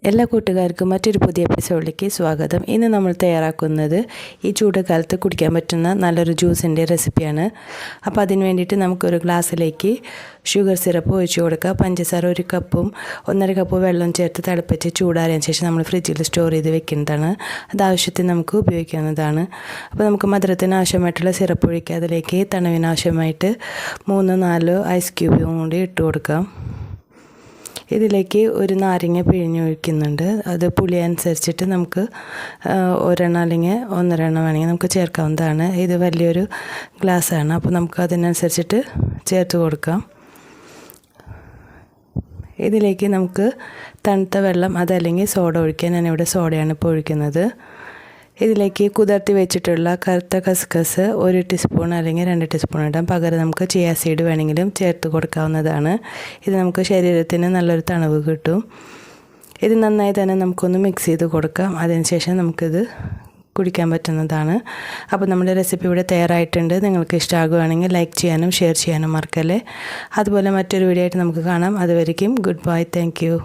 എല്ലാ കൂട്ടുകാർക്കും മറ്റൊരു പുതിയ എപ്പിസോഡിലേക്ക് സ്വാഗതം. ഇന്ന് നമ്മൾ തയ്യാറാക്കുന്നത് ഈ ചൂടുകാലത്ത് കുടിക്കാൻ പറ്റുന്ന നല്ലൊരു ജ്യൂസിൻ്റെ റെസിപ്പിയാണ്. അപ്പോൾ അതിന് വേണ്ടിയിട്ട് നമുക്കൊരു ഗ്ലാസ്സിലേക്ക് ഷുഗർ സിറപ്പ് ഒഴിച്ച് കൊടുക്കുക. പഞ്ചസാര 1 കപ്പും 1.5 കപ്പ് വെള്ളം ചേർത്ത് തിളപ്പിച്ച് ചൂടാറിയതിന് ശേഷം നമ്മൾ ഫ്രിഡ്ജിൽ സ്റ്റോർ ചെയ്ത് വെക്കുന്നതാണ്. അത് ആവശ്യത്തിന് നമുക്ക് ഉപയോഗിക്കാവുന്നതാണ്. അപ്പോൾ നമുക്ക് മധുരത്തിന് ആവശ്യമായിട്ടുള്ള സിറപ്പ് ഒഴിക്കുക. അതിലേക്ക് തണുവിന് ആവശ്യമായിട്ട് 3-4 ഐസ് ക്യൂബും കൂടി ഇട്ട് കൊടുക്കാം. ഇതിലേക്ക് ഒരു നാരങ്ങ പിഴിഞ്ഞൊഴിക്കുന്നുണ്ട്. അത് പുളി അനുസരിച്ചിട്ട് നമുക്ക് ഒരെണ്ണം അല്ലെങ്കിൽ 1.5 എണ്ണം വേണമെങ്കിൽ നമുക്ക് ചേർക്കാവുന്നതാണ്. ഇത് വലിയൊരു ഗ്ലാസ്സാണ്, അപ്പോൾ നമുക്ക് അതിനനുസരിച്ചിട്ട് ചേർത്ത് കൊടുക്കാം. ഇതിലേക്ക് നമുക്ക് തണുത്ത വെള്ളം അതല്ലെങ്കിൽ സോഡ ഒഴിക്കാൻ. ഞാനിവിടെ സോഡയാണ് ഇപ്പോൾ ഒഴിക്കുന്നത്. ഇതിലേക്ക് കുതിർത്തി വെച്ചിട്ടുള്ള കറുത്ത കസ്കസ് 1 ടീസ്പൂൺ അല്ലെങ്കിൽ 2 ടീസ്പൂൺ ഇടാം. പകരം നമുക്ക് ചിയ സീഡ് വേണമെങ്കിലും ചേർത്ത് കൊടുക്കാവുന്നതാണ്. ഇത് നമുക്ക് ശരീരത്തിന് നല്ലൊരു തണുവ് കിട്ടും. ഇത് നന്നായി തന്നെ നമുക്കൊന്ന് മിക്സ് ചെയ്ത് കൊടുക്കാം. അതിനുശേഷം നമുക്കിത് കുടിക്കാൻ പറ്റുന്നതാണ്. അപ്പോൾ നമ്മുടെ റെസിപ്പി ഇവിടെ തയ്യാറായിട്ടുണ്ട്. നിങ്ങൾക്ക് ഇഷ്ടമാകുകയാണെങ്കിൽ ലൈക്ക് ചെയ്യാനും ഷെയർ ചെയ്യാനും മറക്കല്ലേ. അതുപോലെ മറ്റൊരു വീഡിയോ ആയിട്ട് നമുക്ക് കാണാം. അതുവരേക്കും ഗുഡ് ബൈ. Thank you.